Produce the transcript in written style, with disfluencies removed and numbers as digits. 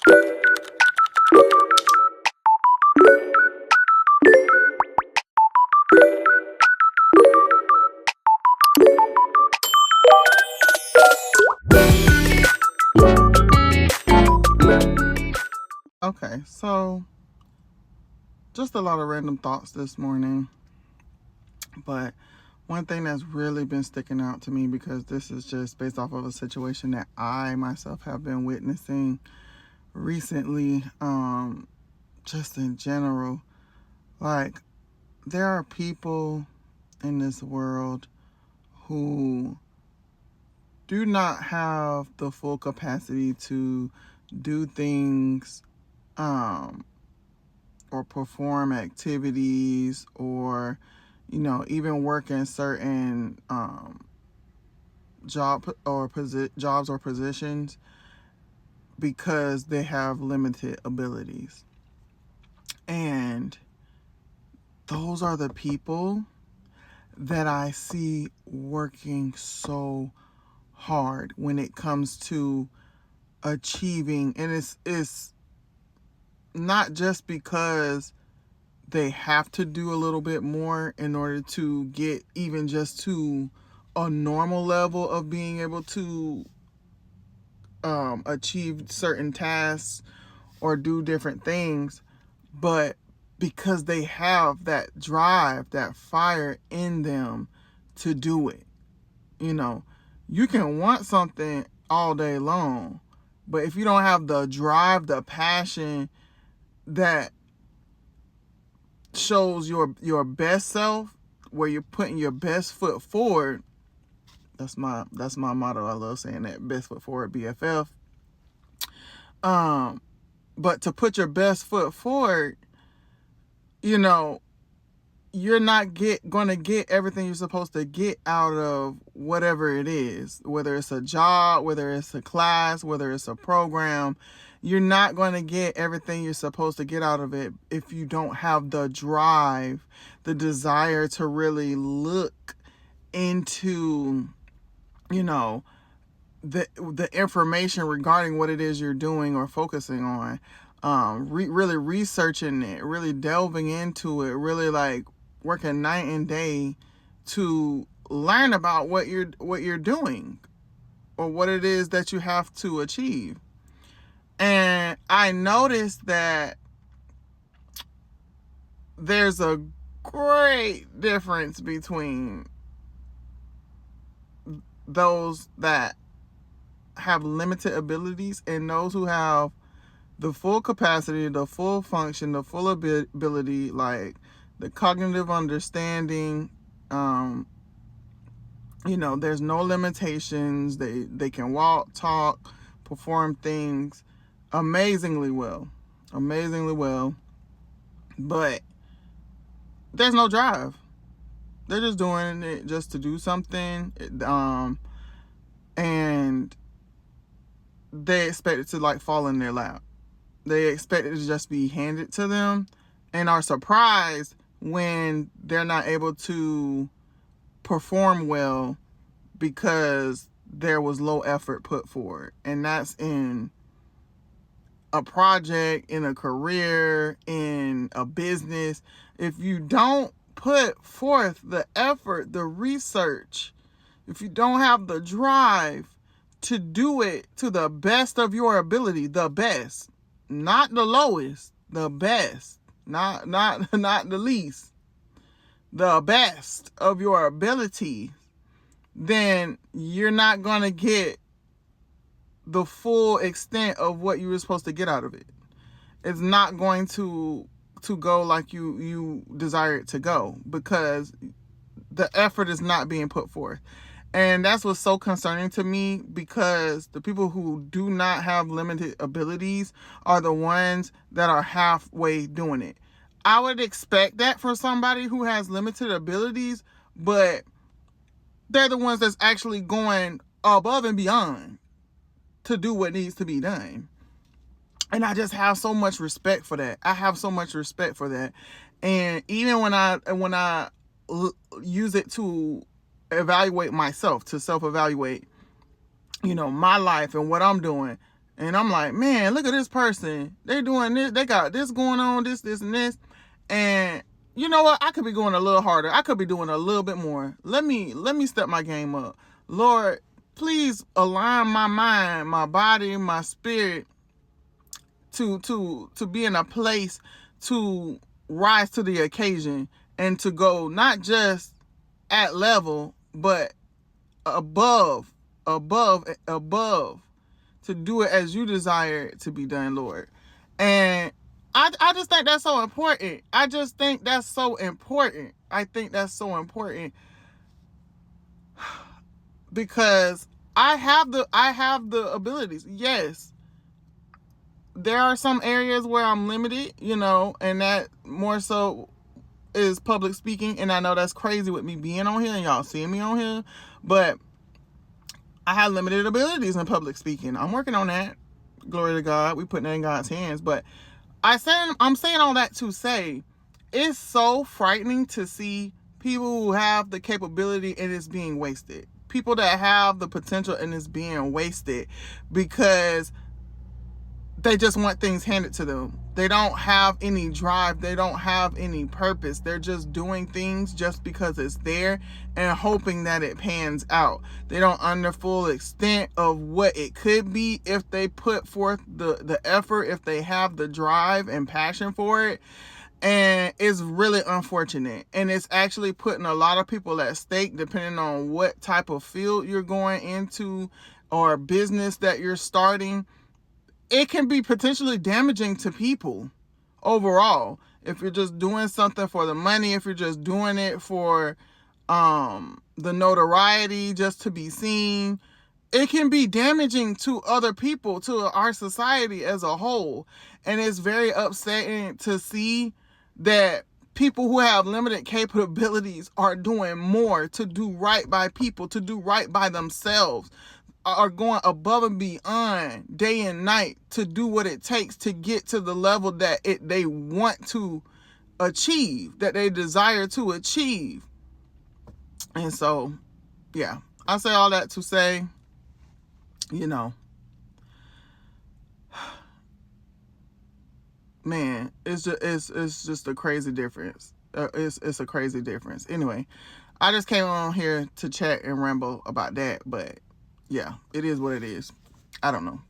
Okay, so just a lot of random thoughts this morning, but one thing that's really been sticking out to me, because this is just based off of a situation that I myself have been witnessing recently, just in general. Like, there are people in this world who do not have the full capacity to do things, or perform activities, or even work in certain jobs or positions, because they have limited abilities. And those are the people that I see working so hard when it comes to achieving. And it's not just because they have to do a little bit more in order to get even just to a normal level of being able to achieve certain tasks or do different things, but because they have that drive, that fire in them to do it. You can want something all day long, but if you don't have the drive, the passion that shows your best self, where you're putting your best foot forward. That's my motto. I love saying that. Best foot forward, BFF. But to put your best foot forward, you're not going to get everything you're supposed to get out of whatever it is, whether it's a job, whether it's a class, whether it's a program. You're not going to get everything you're supposed to get out of it if you don't have the drive, the desire to really look into, the information regarding what it is you're doing or focusing on. Really researching it, really delving into it, really like working night and day to learn about what you're doing or what it is that you have to achieve. And I noticed that there's a great difference between those that have limited abilities and those who have the full capacity, the full function, the full ability, like the cognitive understanding. There's no limitations. They can walk, talk, perform things amazingly well. Amazingly well. But there's no drive. They're just doing it just to do something. And they expect it to like fall in their lap. They expect it to just be handed to them and are surprised when they're not able to perform well because there was low effort put forward. And that's in a project, in a career, in a business. If you don't put forth the effort, the research, if you don't have the drive to do it to the best of your ability, the best, not the lowest, the best, not the least, the best of your ability, then you're not going to get the full extent of what you were supposed to get out of it. It's not going to go like you desire it to go, because the effort is not being put forth. And that's what's so concerning to me, because the people who do not have limited abilities are the ones that are halfway doing it. I would expect that for somebody who has limited abilities, but they're the ones that's actually going above and beyond to do what needs to be done. And I just have so much respect for that. I have so much respect for that. And even when I use it to evaluate myself, to self-evaluate, my life and what I'm doing And I'm like, man, look at this person. They doing this. They got this going on, this, and this. And you know what? I could be going a little harder. I could be doing a little bit more. Let me step my game up. Lord, please align my mind, my body, my spirit to be in a place to rise to the occasion and to go not just at level, but above, to do it as you desire it to be done, Lord. And I just think that's so important. I think that's so important because I have the abilities. Yes, there are some areas where I'm limited, and that more so is public speaking. And I know that's crazy with me being on here and y'all seeing me on here, but I have limited abilities in public speaking. I'm working on that. Glory to God. We putting it in God's hands. But I'm saying all that to say it's so frightening to see people who have the capability and it's being wasted. People that have the potential and it's being wasted because they just want things handed to them. They don't have any drive. They don't have any purpose. They're just doing things just because it's there and hoping that it pans out. They don't under full extent of what it could be if they put forth the effort, if they have the drive and passion for it. And it's really unfortunate. And it's actually putting a lot of people at stake depending on what type of field you're going into or business that you're starting. It can be potentially damaging to people overall. If you're just doing something for the money, if you're just doing it for the notoriety, just to be seen, it can be damaging to other people, to our society as a whole. And it's very upsetting to see that people who have limited capabilities are doing more to do right by people, to do right by themselves, are going above and beyond day and night to do what it takes to get to the level that they want to achieve, that they desire to achieve. And so, yeah, I say all that to say, man, it's just a crazy difference. It's a crazy difference. Anyway, I just came on here to chat and ramble about that, but yeah, it is what it is. I don't know.